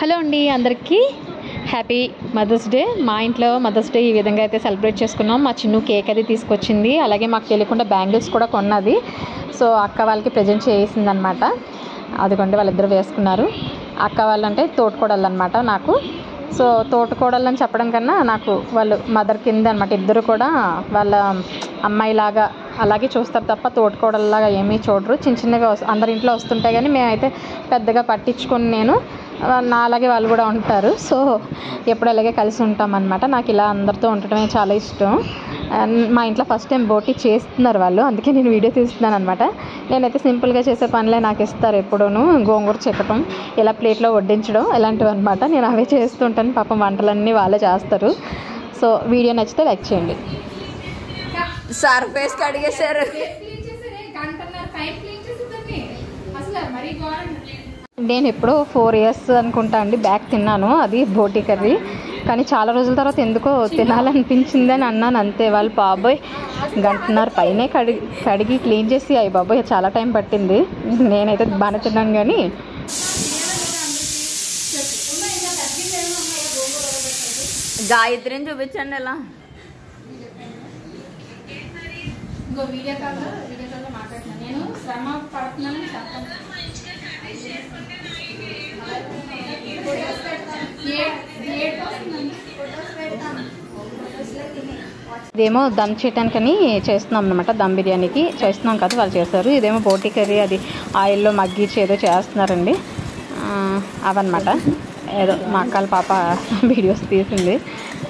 Hello అండి, అందరికీ happy mother's day. మా ఇంట్లో మదర్స్ డే ఈ విధంగా అయితే సెలబ్రేట్ చేసుకున్నాం. మా చిన్ను కేక్ అది తీసుకొచ్చింది, అలాగే మాకు తెలియకుండా బ్యాంగిల్స్ కూడా కొన్నది. సో అక్క వాళ్ళకి ప్రజెంట్ చేసింది అనమాట. అదిగోండి వాళ్ళిద్దరు వేసుకున్నారు. అక్క వాళ్ళంటే తోటికోడళ్ళు అనమాట నాకు. సో తోటికోడళ్ళు అని చెప్పడం కన్నా నాకు వాళ్ళు మదర్ కింద అనమాట. ఇద్దరు కూడా వాళ్ళ అమ్మాయిలాగా అలాగే చూస్తారు తప్ప తోటికోడళ్ళలాగా ఏమీ చూడరు. చిన్న చిన్నగా అందరి ఇంట్లో వస్తుంటాయి కానీ మేమైతే పెద్దగా పట్టించుకొని నేను నా అలాగే వాళ్ళు కూడా ఉంటారు. సో ఎప్పుడు అలాగే కలిసి ఉంటాం అనమాట. నాకు ఇలా అందరితో ఉండటమే చాలా ఇష్టం. మా ఇంట్లో ఫస్ట్ టైం బోటీ చేస్తున్నారు వాళ్ళు, అందుకే నేను వీడియో తీస్తున్నాను అనమాట. నేనైతే సింపుల్గా చేసే పనులే నాకు ఇస్తారు ఎప్పుడూను. గోంగూర చెక్కటం, ఇలా ప్లేట్లో వడ్డించడం ఇలాంటివి అనమాట. నేను అవే చేస్తుంటాను. పాపం వంటలన్నీ వాళ్ళే చేస్తారు. సో వీడియో నచ్చితే లైక్ చేయండి. సార్ ఫేస్ కడిగేశారు. నేను ఎప్పుడో 4 years అనుకుంటా అండి బ్యాక్ తిన్నాను అది బోటీ కర్రీ. కానీ చాలా రోజుల తర్వాత ఎందుకో తినాలనిపించింది అని అన్నాను అంతే. వాళ్ళు బాబోయ్ 1.5 గంట పైనే కడిగి క్లీన్ చేసి అయ్యి బాబోయ్ చాలా టైం పట్టింది. నేనైతే బాగానే తిన్నాను కానీ గాయత్రిని చూపించండి ఎలా. వీడియో కాల్లో మాట్లాడుతున్నాను. నేను శ్రమ పడుతున్నానని చెప్పాను. ఇదేమో దమ్ చేయటానికని చేస్తున్నాం అనమాట. దమ్ బిర్యానీకి చేస్తున్నాం కదా, వాళ్ళు చేస్తారు. ఇదేమో బోటీ కర్రీ, అది ఆయిల్లో మగ్గిచ్చి ఏదో చేస్తున్నారండి. అవన్నమాట. ఏదో మా అక్కల పాప వీడియోస్ తీసింది,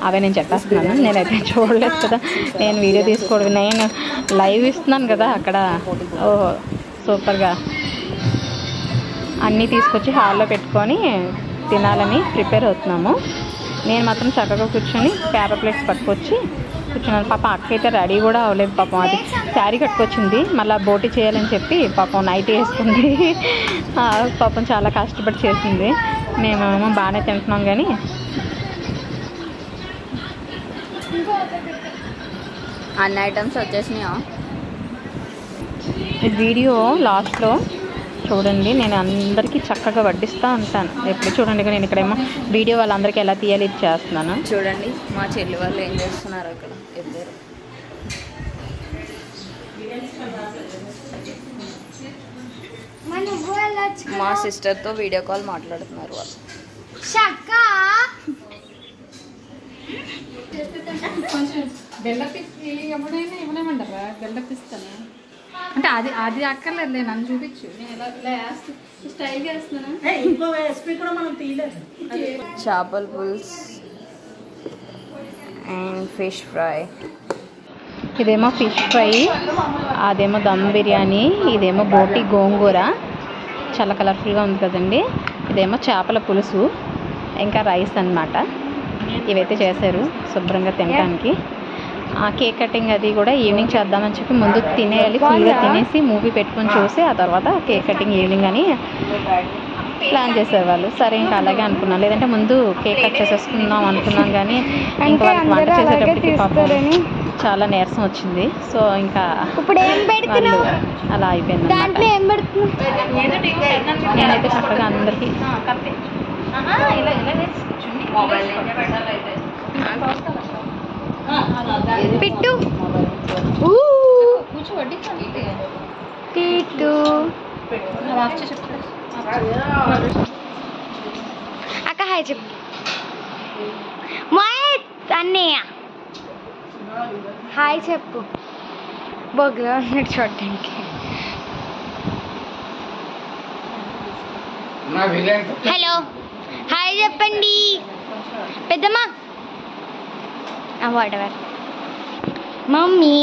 అవే నేను చెప్పేస్తున్నాను. నేనైతే చూడలేదు కదా, నేను వీడియో తీసుకోవడం, నేను లైవ్ ఇస్తున్నాను కదా అక్కడ. ఓహో సూపర్గా అన్నీ తీసుకొచ్చి హాల్లో పెట్టుకొని తినాలని ప్రిపేర్ అవుతున్నాము. నేను మాత్రం చక్కగా కూర్చొని పేపర్ ప్లేట్స్ పట్టుకొచ్చి కూర్చున్నాను. పాపం అక్క అయితే రెడీ కూడా అవ్వలేదు. పాపం అది శారీ కట్టుకొచ్చింది, మళ్ళీ బోటీ చేయాలని చెప్పి పాపం నైట్ వేసుకుంది. పాపం చాలా కష్టపడి చేసింది. మేమేమో బాగానే తింటున్నాం కానీ అన్ని ఐటమ్స్ వచ్చేసినాయా. ఈ వీడియో లాస్ట్లో చూడండి, నేను అందరికీ చక్కగా వడ్డిస్తూ ఉంటాను ఎప్పుడు. చూడండి నేను ఇక్కడేమో వీడియో వాళ్ళందరికీ ఎలా తీయాలి ఇది చేస్తున్నాను. చూడండి మా చెల్లి వాళ్ళు ఏం చేస్తున్నారు అక్కడ ఇద్దరు. మా సిస్టర్తో వీడియో కాల్ మాట్లాడుతున్నారు వాళ్ళు. కొంచెం బెల్లపిస్తి ఎప్పుడైనా ఇవ్వలేమంటారా? బెల్లపిస్తాను అంటే అది అది అక్కర్లేదు, నన్ను చూపించు. నేను ఇలా స్టైల్గా వేస్తున్నాను. చేపల పులుసు అండ్ ఫిష్ ఫ్రై. ఇదేమో ఫిష్ ఫ్రై, అదేమో దమ్ బిర్యానీ, ఇదేమో బోటి గోంగూర చాలా కలర్ఫుల్గా ఉంది కదండి. ఇదేమో చేపల పులుసు, ఇంకా రైస్ అన్నమాట. ఇవైతే చేశారు శుభ్రంగా తినడానికి. కేక్ కటింగ్ అది కూడా ఈవినింగ్ చేద్దామని చెప్పి ముందు తినేయాలి, ఫుల్గా తినేసి మూవీ పెట్టుకొని చూసి ఆ తర్వాత కేక్ కటింగ్ ఈవినింగ్ అని ప్లాన్ చేసేవాళ్ళు. సరే ఇంకా అలాగే అనుకున్నాను, లేదంటే ముందు కేక్ కట్ చేసేసుకుందాం అనుకున్నాం కానీ ఇంకా వాళ్ళకి వంట చేసేటప్పటికి పాపం చాలా నీరసం వచ్చింది. సో ఇంకా వాళ్ళు అలా అయిపోయింది. నేనైతే చక్కగా అందరికీ పిట్టు అక్క హాయ్ చెప్పు. మహేష్ అన్నయ్య హాయ్ చెప్పు. బొగ్గులో ఉన్నట్టు చూడటానికి. హలో హాయ్ చెప్పండి పెద్దమ్మా. Whatever mummy.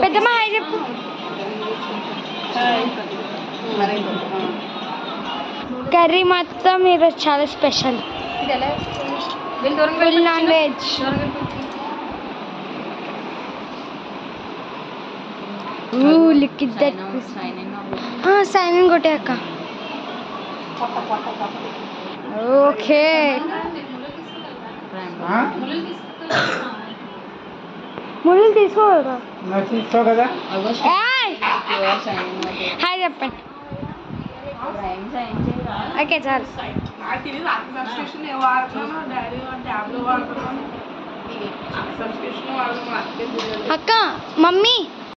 పెద్దమ్మ హాయ్ చెప్పు. కర్రీ మాత్రం ఈరోజు చాలా special, full non veg. Look it that. Sign in కొట్టే అక్క. ఓకే తీసుకోగలరా తీసుకో కదా. హాయ్ చెప్పండి ఓకే చాలు అక్క మమ్మీ